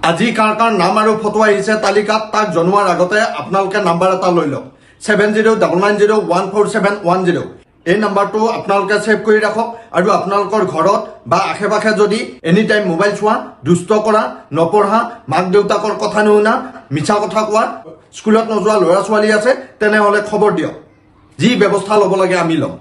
আজি কাৰ কাৰ নাম আৰু ফটো আহিছে তালিকাত তাক জনোৱাৰ আগতে আপোনালোকে নাম্বাৰ এটা লৈ লওক 7099014710 এই নাম্বাৰটো আপোনালোকে সেভ কৰি ৰাখক আৰু আপোনালোকৰ ঘৰত বা আশেপাশে যদি এনি টাইম মোবাইল চোৱা দুষ্ট কৰা নপঢ়া মাক দেউতাকৰ কথা নুশুনা মিছা কথা কোৱা স্কুলত নোযোৱা ল'ৰা ছোৱালী আছে তেনেহলে খবৰ দিয়ক যি ব্যৱস্থা ল'ব লাগে আমি ল'ম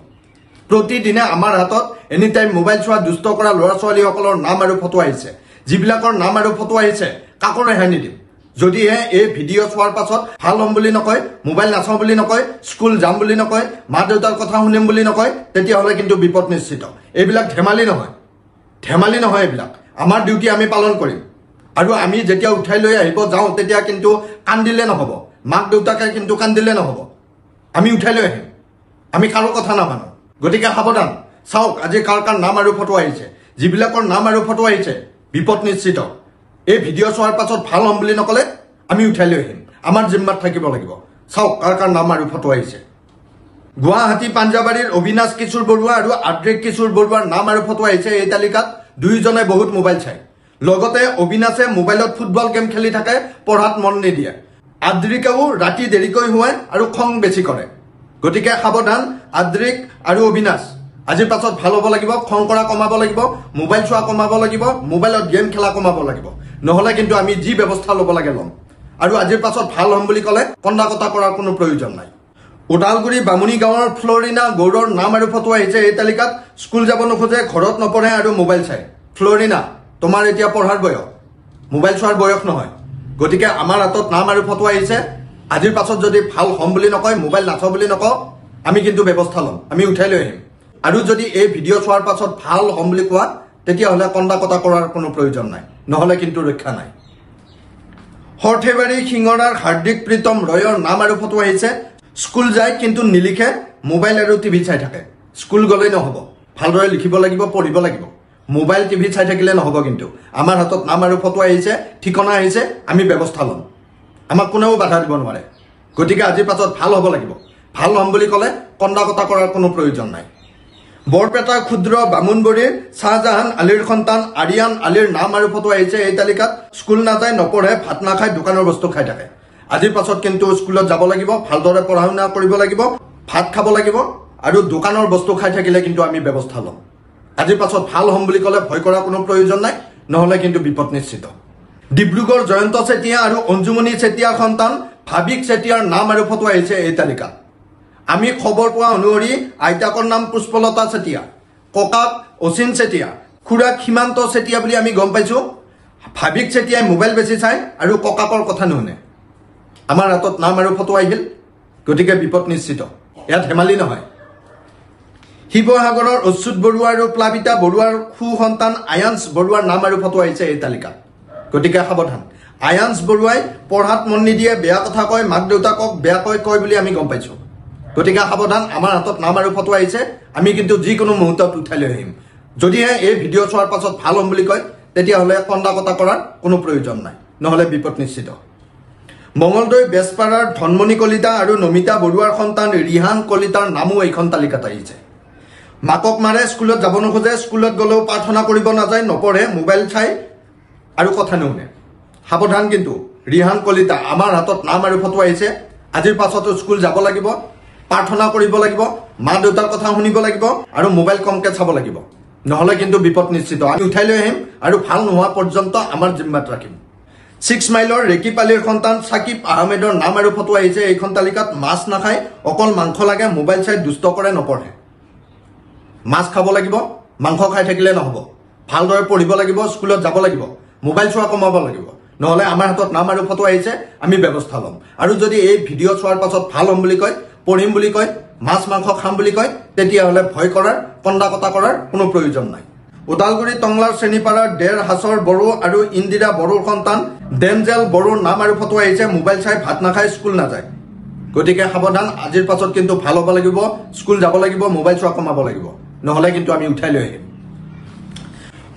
প্ৰতিদিনে আমাৰ হাতত এনি টাইম মোবাইল চোৱা দুষ্ট কৰা ল'ৰা ছোৱালীসকলৰ নাম আৰু ফটো আহিছে যিবিলাকৰ নাম আৰু ফটো আহিছে কাকো ৰেহাই নিদিম যদিহে এই ভিডিঅ' চোৱাৰ পাছত ভাল হ'ম বুলি নকয় মোবাইল নাচাওঁ বুলি নকয় স্কুল যাম বুলি নকয় মা দেউতাৰ কথা শুনিম বুলি নকয় তেতিয়াহ'লে কিন্তু বিপদ নিশ্চিত এইবিলাক ধেমালি নহয় এইবিলাক আমাৰ ডিউটি আমি পালন কৰিম আৰু আমি যেতিয়া উঠাই লৈ আহিব যাওঁ তেতিয়া কিন্তু কান্দিলে নহ'ব মাক দেউতাকে কিন্তু কান্দিলে নহ'ব আমি উঠাই লৈ আহিম আমি কাৰো কথা নামানো গতিকে সাৱধান চাওক আজি কাৰ কাৰ নাম আৰু ফটো আহিছে যিবিলাকৰ নাম আৰু ফটো আহিছে বিপদ নিশ্চিত এই ভিডিঅ' চোৱাৰ পাছত ভাল হ'ম বুলি নকলে আমি উঠাই লৈ আহিম আমাৰ জিম্মাত থাকিব লাগিব চাওক কাৰ কাৰ নাম আৰু ফটো আহিছে গুৱাহাটী পাঞ্জাবাৰীৰ অবিনাশ কিশোৰ বৰুৱা আৰু আদ্ৰিক কিশোৰ বৰুৱাৰ নাম আৰু ফটো আহিছে এই তালিকাত দুইজনে বহুত মোবাইল চাই লগতে অবিনাশে মোবাইলত ফুটবল গেম খেলি থাকে পঢ়াত মন নিদিয়ে আদ্ৰিকেও ৰাতি দেৰিকৈ শুৱে আৰু খং বেছি কৰে গতিকে সাৱধান আদ্ৰিক আৰু অবিনাশ আজিৰ পাছত ভাল হ'ব লাগিব খং কৰা কমাব লাগিব মোবাইল চোৱা কমাব লাগিব মোবাইলত গেম খেলা কমাব লাগিব নহলে কিন্তু আমি যি ব্যৱস্থা ল'ব লাগে ল'ম আৰু আজিৰ পাছত ভাল হ'ম বুলি ক'লে কন্দা কটা কৰাৰ কোনো প্ৰয়োজন নাই ওদালগুৰি বামুণী গাঁৱৰ ফ্লৰিনা গৌৰৰ নাম আৰু ফটো আহিছে এই তালিকাত স্কুল যাব নোখোজে ঘৰত নপঢ়ে আৰু মোবাইল চাই ফ্লৰিনা তোমাৰ এতিয়া পঢ়াৰ বয়স মোবাইল চোৱাৰ বয়স নহয় গতিকে আমাৰ হাতত নাম আৰু ফটো আহিছে আজিৰ পাছত যদি ভাল হ'ম বুলি নকয় মোবাইল নাচাওঁ বুলি নকওঁ আমি কিন্তু ব্যৱস্থা ল'ম আমি উঠাই লৈ আহিম আৰু যদি এই ভিডিঅ' চোৱাৰ পাছত ভাল হ'ম বুলি কোৱা তেতিয়াহ'লে কন্দা কটা কৰাৰ কোনো প্ৰয়োজন নাই নহলে কিন্তু ৰক্ষা নাই হৰ্থেবাৰী শিঙৰাৰ হাৰ্দিক প্ৰীতম ৰয়ৰ নাম আৰু ফটো আহিছে স্কুল যায় কিন্তু নিলিখে মোবাইল আৰু টিভি চাই থাকে স্কুল গ'লেই নহ'ব ভালদৰে লিখিব লাগিব পঢ়িব লাগিব মোবাইল টিভি চাই থাকিলে নহ'ব কিন্তু আমাৰ হাতত নাম আৰু ফটো আহিছে ঠিকনা আহিছে আমি ব্যৱস্থা ল'ম আমাক কোনেও বাধা দিব নোৱাৰে গতিকে আজিৰ পাছত ভাল হ'ব লাগিব ভাল হ'ম বুলি ক'লে কন্দা কটা কৰাৰ কোনো প্ৰয়োজন নাই বৰপেটা ক্ষুদ্ৰ বামুণবৰীৰ শাহজাহান আলীৰ সন্তান আৰিয়ান আলীৰ নাম আৰু ফটো আহিছে এই তালিকাত স্কুল নাযায় নপঢ়ে ভাত নাখায় দোকানৰ বস্তু খাই থাকে আজিৰ পাছত কিন্তু স্কুলত যাব লাগিব ভালদৰে পঢ়া শুনা কৰিব লাগিব ভাত খাব লাগিব আৰু দোকানৰ বস্তু খাই থাকিলে কিন্তু আমি ব্যৱস্থা ল'ম আজিৰ পাছত ভাল হ'ম বুলি ক'লে ভয় কৰাৰ কোনো প্ৰয়োজন নাই নহলে কিন্তু বিপদ নিশ্চিত ডিব্ৰুগড় জয়ন্ত চেতিয়া আৰু অঞ্জুমণি চেতিয়াৰ সন্তান ভাবিক চেতিয়াৰ নাম আৰু ফটো আহিছে এই তালিকাত আমি খবৰ পোৱা অনুসৰি আইতাকৰ নাম পুষ্পলতা চেতিয়া ককাক অচিন চেতিয়া খুৰাক সীমান্ত চেতিয়া বুলি আমি গম পাইছো ভাবিক চেতিয়াই মোবাইল বেছি চাই আৰু ককাকৰ কথা নুশুনে আমাৰ হাতত নাম আৰু ফটো আহিল গতিকে বিপদ নিশ্চিত ইয়াত ধেমালি নহয় শিৱসাগৰৰ অচ্যুত বৰুৱা আৰু প্লাবিতা বৰুৱাৰ সু সন্তান আয়াঞ্চ বৰুৱাৰ নাম আৰু ফটো আহিছে এই তালিকাত গতিকে সাৱধান আয়াঞ্চ বৰুৱাই পঢ়াত মন নিদিয়ে বেয়া কথা কয় মাক দেউতাকক বেয়াকৈ কয় বুলি আমি গম পাইছো গতিকে সাৱধান আমাৰ হাতত নাম আৰু ফটো আহিছে আমি কিন্তু যিকোনো মুহূৰ্তত উঠাই লৈ আহিম যদিহে এই ভিডিঅ' চোৱাৰ পাছত ভাল হ'ম বুলি কয় তেতিয়াহ'লে কন্দা কটা কৰাৰ কোনো প্ৰয়োজন নাই নহলে বিপদ নিশ্চিত মঙলদৈ বেজপাৰাৰ ধনমণি কলিতা আৰু নমিতা বৰুৱাৰ সন্তান ৰিহান কলিতাৰ নামো এইখন তালিকাত আহিছে মাকক মাৰে স্কুলত যাব নোখোজে স্কুলত গ'লেও প্ৰাৰ্থনা কৰিব নাযায় নপঢ়ে মোবাইল চাই আৰু কথা নুশুনে সাৱধান কিন্তু ৰিহান কলিতা আমাৰ হাতত নাম আৰু ফটো আহিছে আজিৰ পাছতো স্কুল যাব লাগিব প্ৰাৰ্থনা কৰিব লাগিব মা দেউতাৰ কথা শুনিব লাগিব আৰু মোবাইল কমকে চাব লাগিব নহলে কিন্তু বিপদ নিশ্চিত আমি উঠাই লৈ আহিম আৰু ভাল নোহোৱা পৰ্যন্ত আমাৰ জিম্মাত ৰাখিম 6 মাইলৰ ৰেকিপালিৰ সন্তান সাকিব আহমেদৰ নাম আৰু ফটো আহিছে এইখন তালিকাত মাছ নাখায় অকল মাংস লাগে মোবাইল চাই দুষ্ট কৰে নপঢ়ে মাছ খাব লাগিব মাংস খাই থাকিলে নহ'ব ভালদৰে পঢ়িব লাগিব স্কুলত যাব লাগিব মোবাইল চোৱা কমাব লাগিব নহলে আমাৰ হাতত নাম আৰু ফটো আহিছে আমি ব্যৱস্থা ল'ম আৰু যদি এই ভিডিঅ' চোৱাৰ পাছত ভাল হ'ম বুলি কয় পঢ়িম বুলি কয় মাছ মাংস খাম বুলি কয় তেতিয়াহ'লে ভয় কৰাৰ কন্দা কটা কৰাৰ কোনো প্ৰয়োজন নাই ওদালগুৰি টংলাৰ শ্ৰেণীপাৰাৰ ডেৰ হাছৰ বড়ো আৰু ইন্দিৰা বড়োৰ সন্তান ডেঞ্জেল বড়োৰ নাম আৰু ফটো আহিছে মোবাইল চাই ভাত নাখায় স্কুল নাযায় গতিকে সাৱধান আজিৰ পাছত কিন্তু ভাল হ'ব লাগিব স্কুল যাব লাগিব মোবাইল চোৱা কমাব লাগিব নহলে কিন্তু আমি উঠাই লৈ আহিম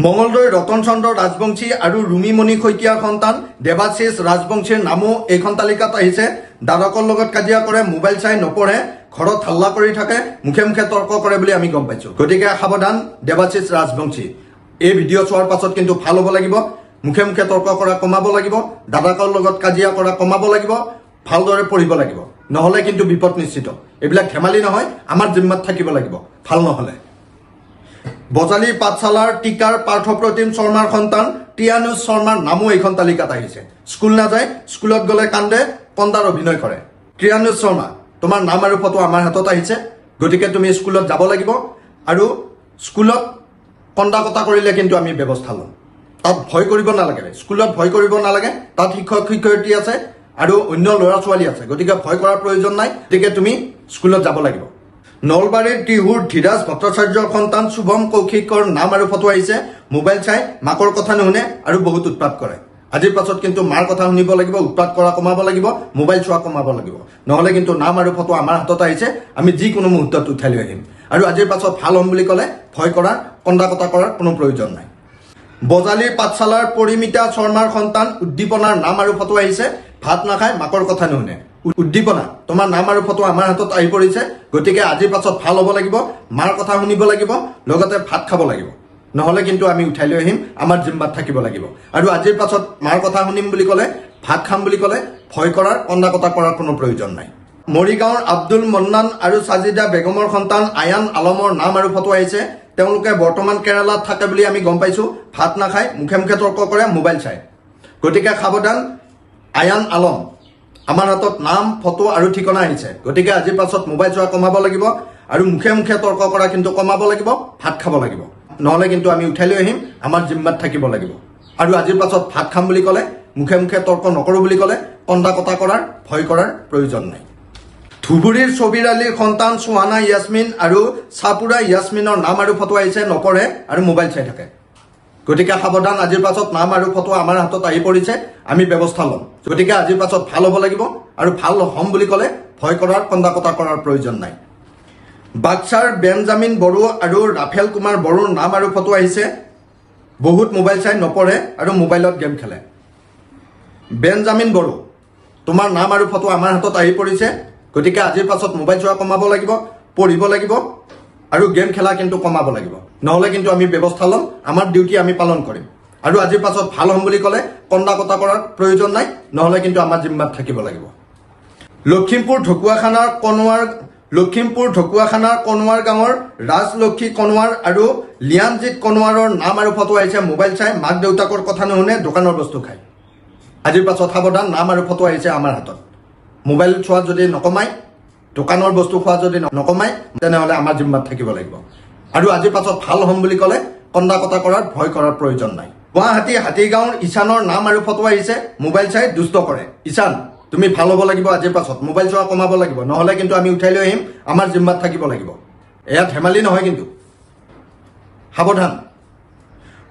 মঙলদৈ ৰতন চন্দ্ৰ ৰাজবংশী আৰু ৰুমিমণি শইকীয়াৰ সন্তান দেৱাশিষ ৰাজবংশীৰ নামো এইখন তালিকাত আহিছে দাদাকৰ লগত কাজিয়া কৰে মোবাইল চাই নপঢ়ে ঘৰত হাল্লা কৰি থাকে মুখে মুখে তৰ্ক কৰে বুলি আমি গম পাইছো গতিকে সাৱধান দেৱাশিষ ৰাজবংশী এই ভিডিঅ' চোৱাৰ পাছত কিন্তু ভাল হ'ব লাগিব মুখে মুখে তৰ্ক কৰা কমাব লাগিব, দাদাকৰ লগত কাজিয়া কৰা কমাব লাগিব, ভালদৰে পঢ়িব লাগিব, নহ'লে কিন্তু বিপদ নিশ্চিত। এইবিলাক ধেমালি নহয়, আমাৰ জিম্মাত থাকিব লাগিব ভাল নহ'লে। বজালী পাঠশালাৰ টিকাৰ পাৰ্থপ্ৰতিম শৰ্মাৰ সন্তান টিয়ানুজ শৰ্মাৰ নামো এইখন তালিকাত আহিছে। স্কুল নাযায়, স্কুলত গ'লে কান্দে, কন্দাৰ অভিনয় কৰে। টিয়ানুজ শৰ্মা, তোমাৰ নাম আৰু ফটো আমাৰ হাতত আহিছে, গতিকে তুমি স্কুলত যাব লাগিব আৰু স্কুলত কন্দা কটা কৰিলে কিন্তু আমি ব্যৱস্থা ল'ম। তাত ভয় কৰিব নালাগে, স্কুলত ভয় কৰিব নালাগে, তাত শিক্ষক শিক্ষয়িত্ৰী আছে আৰু অন্য ল'ৰা ছোৱালী আছে, গতিকে ভয় কৰাৰ প্ৰয়োজন নাই। গতিকে তুমি স্কুলত যাব লাগিব। নলবাৰীৰ টিহুৰ ধীৰাজ ভট্টাচাৰ্যৰ সন্তান শুভম কৌশিকৰ নাম আৰু ফটো আহিছে। মোবাইল চাই মাকৰ কথা নুশুনে আৰু বহুত উৎপাত কৰে। আজিৰ পাছত কিন্তু মাৰ কথা শুনিব লাগিব, উৎপাত কৰা কমাব লাগিব, মোবাইল চোৱা কমাব লাগিব, নহ'লে কিন্তু নাম আৰু ফটো আমাৰ হাতত আহিছে, আমি যিকোনো মুহূৰ্তত উঠাই লৈ আহিম। আৰু আজিৰ পাছত ভাল হ'ম বুলি ক'লে ভয় কৰা কন্দা কটা কৰাৰ কোনো প্ৰয়োজন নাই। বজালীৰ পাঠশালাৰ পৰিমিতা শৰ্মাৰ সন্তান উদ্দীপনাৰ নাম আৰু ফটো আহিছে। ভাত নাখায়, মাকৰ কথা নুশুনে। উদ্দীপনা, তোমাৰ নাম আৰু ফটো আমাৰ হাতত আহি পৰিছে, গতিকে আজিৰ পাছত ভাল হ'ব লাগিব, মাৰ কথা শুনিব লাগিব, লগতে ভাত খাব লাগিব, নহ'লে কিন্তু আমি উঠাই লৈ আহিম, আমাৰ জিম্মাত থাকিব লাগিব। আৰু আজিৰ পাছত মাৰ কথা শুনিম বুলি ক'লে, ভাত খাম বুলি ক'লে ভয় কৰাৰ কন্দা কটা কৰাৰ কোনো প্ৰয়োজন নাই। মৰিগাঁৱৰ আব্দুল মন্নান আৰু সাজিদা বেগমৰ সন্তান আয়ান আলমৰ নাম আৰু ফটো আহিছে। তেওঁলোকে বৰ্তমান কেৰালাত থাকে বুলি আমি গম পাইছোঁ। ভাত নাখায়, মুখে মুখে তৰ্ক কৰে, মোবাইল চায়, গতিকে সাৱধান। আয়ান আলম, আমাৰ হাতত নাম ফটো আৰু ঠিকনা আহিছে, গতিকে আজিৰ পাছত মোবাইল চোৱা কমাব লাগিব আৰু মুখে মুখে তৰ্ক কৰা কিন্তু কমাব লাগিব, ভাত খাব লাগিব, নহ'লে কিন্তু আমি উঠাই লৈ আহিম, আমাৰ জিম্মাত থাকিব লাগিব। আৰু আজিৰ পাছত ভাত খাম বুলি ক'লে, মুখে মুখে তৰ্ক নকৰোঁ বুলি ক'লে কন্দা কটা কৰাৰ ভয় কৰাৰ প্ৰয়োজন নাই। ধুবুৰীৰ ছবিৰ আলীৰ সন্তান সুহানা ইয়াছমিন আৰু চাপুৰা ইয়াছমিনৰ নাম আৰু ফটো আহিছে। নপঢ়ে আৰু মোবাইল চাই থাকে, গতিকে সাৱধান। আজিৰ পাছত নাম আৰু ফটো আমাৰ হাতত আহি পৰিছে, আমি ব্যৱস্থা ল'ম। গতিকে আজিৰ পাছত ভাল হ'ব লাগিব আৰু ভাল হ'ম বুলি ক'লে ভয় কৰাৰ কন্দা কটা কৰাৰ প্ৰয়োজন নাই। বাক্সাৰ বেঞ্জামিন বড়ো আৰু ৰাফেল কুমাৰ বড়োৰ নাম আৰু ফটো আহিছে। বহুত মোবাইল চাই, নপঢ়ে আৰু মোবাইলত গেম খেলে। বেঞ্জামিন বড়ো, তোমাৰ নাম আৰু ফটো আমাৰ হাতত আহি পৰিছে, গতিকে আজিৰ পাছত মোবাইল চোৱা কমাব লাগিব, পঢ়িব লাগিব আৰু গেম খেলা কিন্তু কমাব লাগিব, নহ'লে কিন্তু আমি ব্যৱস্থা ল'ম, আমাৰ ডিউটি আমি পালন কৰিম। আৰু আজিৰ পাছত ভাল হ'ম বুলি ক'লে কন্দা কটা কৰাৰ প্ৰয়োজন নাই, নহ'লে কিন্তু আমাৰ জিম্মাত থাকিব লাগিব। লখিমপুৰ ঢকুৱাখানাৰ কনোৱাৰ গাঁৱৰ ৰাজলক্ষী কনোৱাৰ আৰু লিয়ানজিৎ কনোৱাৰৰ নাম আৰু ফটো আহিছে। মোবাইল চাই মাক দেউতাকৰ কথা নুশুনে, দোকানৰ বস্তু খায়। আজিৰ পাছত সাৱধান, নাম আৰু ফটো আহিছে আমাৰ হাতত। মোবাইল চোৱা যদি নকমাই, দোকানৰ বস্তু খোৱা যদি নকমাই, তেনেহ'লে আমাৰ জিম্মাত থাকিব লাগিব। আৰু আজিৰ পাছত ভাল হ'ম বুলি ক'লে কন্দা কটা কৰাৰ ভয় কৰাৰ প্ৰয়োজন নাই। গুৱাহাটী হাতীগাঁৱৰ ঈশানৰ নাম আৰু ফটো আহিছে। মোবাইল চাই দুষ্ট কৰে। ঈশান, তুমি ভাল হ'ব লাগিব, আজিৰ পাছত মোবাইল চোৱা কমাব লাগিব, নহ'লে কিন্তু আমি উঠাই লৈ আহিম, আমাৰ জিম্মাত থাকিব লাগিব। এয়া ধেমালি নহয় কিন্তু, সাৱধান।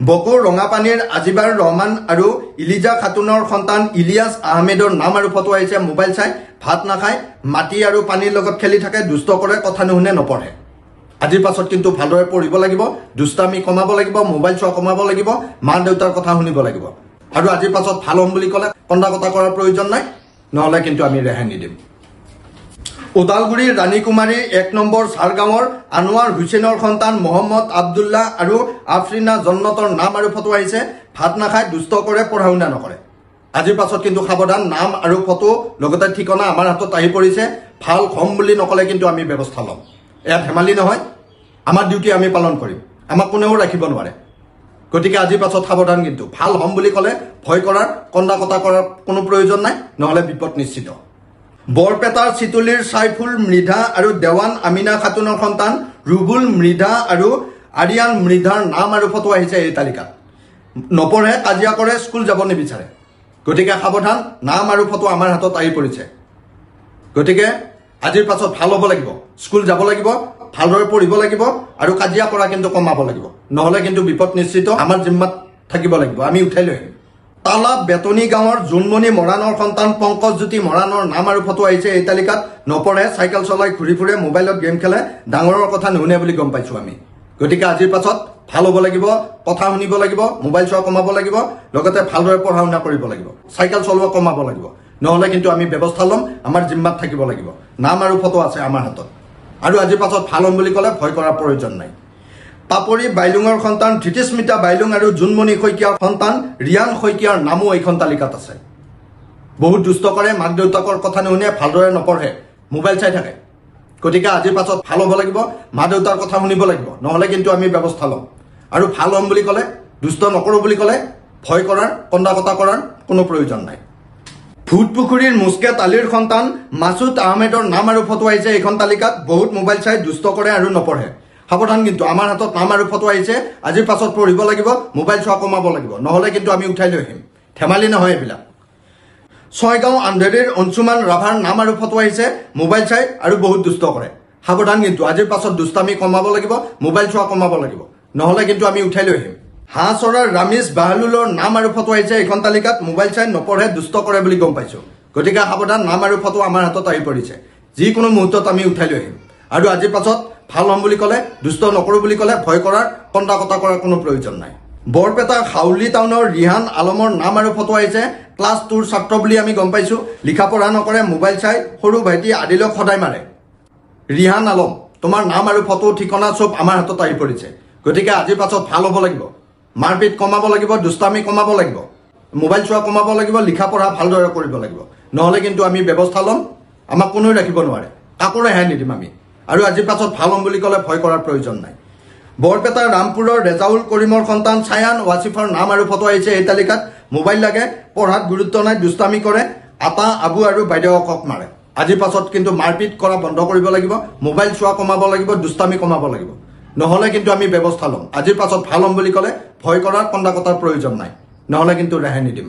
বকুৰ ৰঙাপানীৰ আজিবাৰ ৰহমান আৰু ইলিজা খাতুনৰ সন্তান ইলিয়াছ আহমেদৰ নাম আৰু ফটো আহিছে। মোবাইল চাই, ভাত নাখায়, মাটি আৰু পানীৰ লগত খেলি থাকে, দুষ্ট কৰে, কথা নুশুনে, নপঢ়ে। আজিৰ পাছত কিন্তু ভালদৰে পঢ়িব লাগিব, দুষ্টামি কমাব লাগিব, মোবাইল চোৱা কমাব লাগিব, মা দেউতাৰ কথা শুনিব লাগিব। আৰু আজিৰ পাছত ভাল হ'ম বুলি ক'লে কন্দা কটা কৰাৰ প্ৰয়োজন নাই, নহ'লে কিন্তু আমি ৰেহাই নিদিম। ওদালগুৰিৰ ৰাণী কুমাৰী 1 নম্বৰ চাৰগাঁৱৰ আনোৱাৰ হুছেইনৰ সন্তান মহম্মদ আব্দুল্লাহ আৰু আফৰিনা জন্নতৰ নাম আৰু ফটো আহিছে। ভাত নাখায়, দুষ্ট কৰে, পঢ়া শুনা নকৰে। আজিৰ পাছত কিন্তু সাৱধান, নাম আৰু ফটো লগতে ঠিকনা আমাৰ হাতত আহি পৰিছে। ভাল হ'ম বুলি নক'লে কিন্তু আমি ব্যৱস্থা ল'ম। এয়া ধেমালি নহয়, আমাৰ ডিউটি আমি পালন কৰিম, আমাক কোনেও ৰাখিব নোৱাৰে। গতিকে আজিৰ পাছত সাৱধান, কিন্তু ভাল হ'ম বুলি ক'লে ভয় কৰাৰ কন্দা কটা কৰাৰ কোনো প্ৰয়োজন নাই, নহ'লে বিপদ নিশ্চিত। বৰপেটাৰ চিতুলিৰ চাইফুল মৃধা আৰু দেৱান আমিনা খাতুনৰ সন্তান ৰুবুল মৃধা আৰু আৰিয়ান মৃধাৰ নাম আৰু ফটো আহিছে এই তালিকাত। নপঢ়ে, কাজিয়া কৰে, স্কুল যাব নিবিচাৰে, গতিকে সাৱধান, নাম আৰু ফটো আমাৰ হাতত আহি পৰিছে। গতিকে আজিৰ পাছত ভাল হ'ব লাগিব, স্কুল যাব লাগিব, ভালদৰে পঢ়িব লাগিব আৰু কাজিয়া কৰা কিন্তু কমাব লাগিব, নহ'লে কিন্তু বিপদ নিশ্চিত, আমাৰ জিম্মাত থাকিব লাগিব, আমি উঠাই লৈ আহিম। তালা বেতনী গাঁৱৰ জোনমণি মৰাণৰ সন্তান পংকজজ্যোতি মৰাণৰ নাম আৰু ফটো আহিছে এই তালিকাত। নপঢ়ে, চাইকেল চলাই ঘূৰি ফুৰে, মোবাইলত গেম খেলে, ডাঙৰৰ কথা নুশুনে বুলি গম পাইছোঁ আমি। গতিকে আজিৰ পাছত ভাল হ'ব লাগিব, কথা শুনিব লাগিব, মোবাইল চোৱা কমাব লাগিব, লগতে ভালদৰে পঢ়া শুনা কৰিব লাগিব, চাইকেল চলোৱা কমাব লাগিব, নহ'লে কিন্তু আমি ব্যৱস্থা ল'ম, আমাৰ জিম্মাত থাকিব লাগিব। নাম আৰু ফটো আছে আমাৰ হাতত। আৰু আজিৰ পাছত ভাল হ'ম বুলি ক'লে ভয় কৰাৰ প্ৰয়োজন নাই। পাপৰি বাইলুঙৰ সন্তান ধৃতিস্মিতা বাইলুং আৰু জুনমণি শইকীয়াৰ সন্তান ৰিয়ান শইকীয়াৰ নামো এইখন তালিকাত আছে। বহুত দুষ্ট কৰে, মাক দেউতাকৰ কথা নুশুনে, ভালদৰে নপঢ়ে, মোবাইল চাই থাকে। গতিকে আজিৰ পাছত ভাল হ'ব লাগিব, মা দেউতাৰ কথা শুনিব লাগিব, নহ'লে কিন্তু আমি ব্যৱস্থা ল'ম। আৰু ভাল হ'ম বুলি ক'লে, দুষ্ট নকৰোঁ বুলি ক'লে ভয় কৰাৰ, কন্দা কটা কৰাৰ কোনো প্ৰয়োজন নাই। ভূতপুখুৰীৰ মুস্কেট আলীৰ সন্তান মাছুদ আহমেদৰ নাম আৰু ফটো আহিছে এইখন তালিকাত। বহুত মোবাইল চাই দুষ্ট কৰে আৰু নপঢ়ে। সাৱধান, কিন্তু আমাৰ হাতত নাম আৰু ফটো আহিছে। আজিৰ পাছত পঢ়িব লাগিব, মোবাইল চোৱা কমাব লাগিব, নহ'লে কিন্তু আমি উঠাই লৈ আহিম। ধেমালি নহয় এইবিলাক। ছয়গাঁও আন্ধেৰীৰ অঞ্চুমান ৰাভাৰ নাম আৰু ফটো আহিছে, মোবাইল চাই আৰু বহুত দুষ্ট কৰে। সাৱধান, কিন্তু আজিৰ পাছত দুষ্টামি কমাব লাগিব, মোবাইল চোৱা কমাব লাগিব, নহ'লে কিন্তু আমি উঠাই লৈ আহিম। হাঁহচৰাৰ ৰামিজ বাহলুলৰ নাম আৰু ফটো আহিছে এইখন তালিকাত। মোবাইল চাই নপঢ়ে, দুষ্ট কৰে বুলি গম পাইছোঁ। গতিকে সাৱধান, নাম আৰু ফটো আমাৰ হাতত আহি পৰিছে। যিকোনো মুহূৰ্তত আমি উঠাই লৈ আহিম। আৰু আজিৰ পাছত ভাল হ'ম বুলি ক'লে, দুষ্ট নকৰোঁ বুলি ক'লে ভয় কৰাৰ, কন্দা কটা কৰাৰ কোনো প্ৰয়োজন নাই। বৰপেটা হাউলি টাউনৰ ৰিহান আলমৰ নাম আৰু ফটো আহিছে। ক্লাছ 2ৰ ছাত্ৰ বুলি আমি গম পাইছোঁ। লিখা পঢ়া নকৰে, মোবাইল চাই, সৰু ভাইটি আদিলক সদায় মাৰে। ৰিহান আলম, তোমাৰ নাম আৰু ফটো ঠিকনা চব আমাৰ হাতত আহি পৰিছে। গতিকে আজিৰ পাছত ভাল হ'ব লাগিব, মাৰপিট কমাব লাগিব, দুষ্টামি কমাব লাগিব, মোবাইল চোৱা কমাব লাগিব, লিখা পঢ়া ভালদৰে কৰিব লাগিব, নহ'লে কিন্তু আমি ব্যৱস্থা ল'ম। আমাক কোনেও ৰাখিব নোৱাৰে, কাকো ৰেহাই নিদিম আমি। আৰু আজিৰ পাছত ভাল হ'ম বুলি ক'লে ভয় কৰাৰ প্ৰয়োজন নাই। বৰপেটাৰ ৰামপুৰৰ ৰেজাউল কৰিমৰ সন্তান ছায়ান ৱাছিফৰ নাম আৰু ফটো আহিছে এই তালিকাত। মোবাইল লাগে, পঢ়াত গুৰুত্ব নাই, দুষ্টামি কৰে, আটা আবু আৰু বাইদেউকক মাৰে। আজিৰ পাছত কিন্তু মাৰপিট কৰা বন্ধ কৰিব লাগিব, মোবাইল চোৱা কমাব লাগিব, দুষ্টামি কমাব লাগিব, নহ'লে কিন্তু আমি ব্যৱস্থা ল'ম। আজিৰ পাছত ভাল হ'ম বুলি ক'লে ভয় কৰাৰ, কন্দা কটাৰ প্ৰয়োজন নাই, নহ'লে কিন্তু ৰেহাই নিদিম।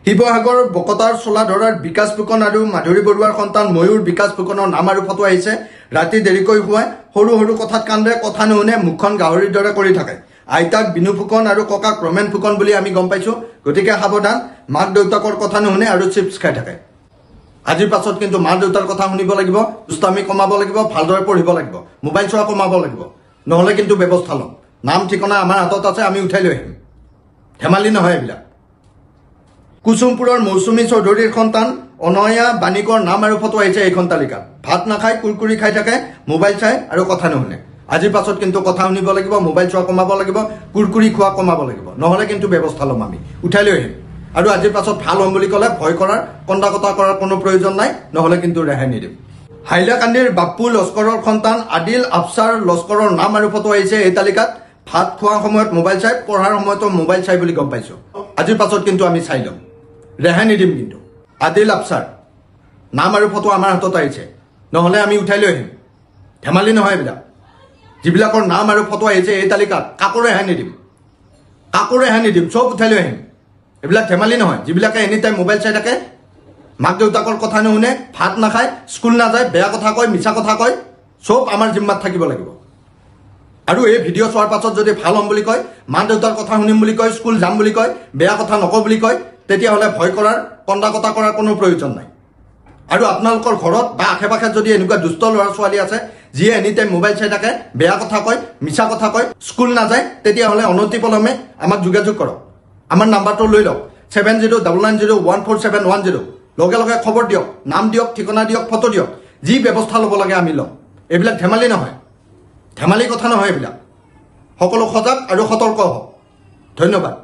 শিৱসাগৰ বকতাৰ চোলাধৰাৰ বিকাশ ফুকন আৰু মাধুৰী বৰুৱাৰ সন্তান ময়ূৰ বিকাশ ফুকনৰ নাম আৰু ফটো আহিছে। ৰাতি দেৰিকৈ শুৱাই, সৰু সৰু কথাত কান্দে, কথা নুশুনে, মুখখন গাহৰিৰ দৰে কৰি থাকে। আইতাক বিনু ফুকন আৰু ককাক ৰমেন ফুকন বুলি আমি গম পাইছোঁ। গতিকে সাৱধান, মাক দেউতাকৰ কথা নুশুনে আৰু চিপছ খাই থাকে। আজিৰ পাছত কিন্তু মা দেউতাৰ কথা শুনিব লাগিব, দুষ্টামি কমাব লাগিব, ভালদৰে পঢ়িব লাগিব, মোবাইল চোৱা কমাব লাগিব, নহ'লে কিন্তু ব্যৱস্থা ল'ম। নাম ঠিকনা আমাৰ হাতত আছে, আমি উঠাই লৈ আহিম। ধেমালি নহয় এইবিলাক। কুসুমপুৰৰ মৌচুমী চৌধুৰীৰ সন্তান অনয়া বাণিকৰ নাম আৰু ফটো আহিছে এইখন তালিকাত। ভাত নাখায়, কুৰকুৰি খাই থাকে, মোবাইল চাই আৰু কথা নুশুনে। আজিৰ পাছত কিন্তু কথা শুনিব লাগিব, মোবাইল চোৱা কমাব লাগিব, কুৰকুৰি খোৱা কমাব লাগিব, নহ'লে কিন্তু ব্যৱস্থা ল'ম আমি, উঠাই লৈ আহিম। আৰু আজিৰ পাছত ভাল হ'ম বুলি ক'লে ভয় কৰাৰ, কন্দা কটা কৰাৰ কোনো প্ৰয়োজন নাই, নহ'লে কিন্তু ৰেহাই নিদিম। হাইলাকান্দিৰ বাপ্পু লস্কৰৰ সন্তান আদিল আফছাৰ লস্কৰৰ নাম আৰু ফটো আহিছে এই তালিকাত। ভাত খোৱাৰ সময়ত মোবাইল চাই, পঢ়াৰ সময়তো মোবাইল চাই বুলি গম পাইছোঁ। আজিৰ পাছত কিন্তু আমি চাই ল'ম, ৰেহাই নিদিম কিন্তু। আদিল আফছাৰ নাম আৰু ফটো আমাৰ হাতত আহিছে, নহ'লে আমি উঠাই লৈ আহিম। ধেমালি নহয় এইবিলাক। যিবিলাকৰ নাম আৰু ফটো আহিছে এই তালিকাত, কাকো ৰেহাই নিদিম, কাকো ৰেহাই নিদিম, চব উঠাই লৈ আহিম। এইবিলাক ধেমালি নহয়। যিবিলাকে এনি টাইম মোবাইল চাই থাকে, মাক দেউতাকৰ কথা নুশুনে, ভাত নাখায়, স্কুল নাযায়, বেয়া কথা কয়, মিছা কথা কয়, চব আমাৰ জিম্মাত থাকিব লাগিব। আৰু এই ভিডিঅ' চোৱাৰ পাছত যদি ভাল হ'ম বুলি কয়, মা দেউতাৰ কথা শুনিম বুলি কয়, স্কুল যাম বুলি কয়, বেয়া কথা নকওঁ বুলি কয়, তেতিয়াহ'লে ভয় কৰাৰ, কন্দা কটা কৰাৰ কোনো প্ৰয়োজন নাই। আৰু আপোনালোকৰ ঘৰত বা আশে পাশে যদি এনেকুৱা দুষ্ট ল'ৰা ছোৱালী আছে, যিয়ে এনি টাইম মোবাইল চাই থাকে, বেয়া কথা কয়, মিছা কথা কয়, স্কুল নাযায়, তেতিয়াহ'লে অনতিপলমে আমাক যোগাযোগ কৰক। আমাৰ নাম্বাৰটো লৈ লওক, 7099014710। লগে লগে খবৰ দিয়ক, নাম দিয়ক, ঠিকনা দিয়ক, ফটো দিয়ক, যি ব্যৱস্থা ল'ব লাগে আমি ল'ম। এইবিলাক ধেমালি নহয়, ধেমালি কথা নহয় এইবিলাক। সকলো সজাগ আৰু সতৰ্ক হওক। ধন্যবাদ।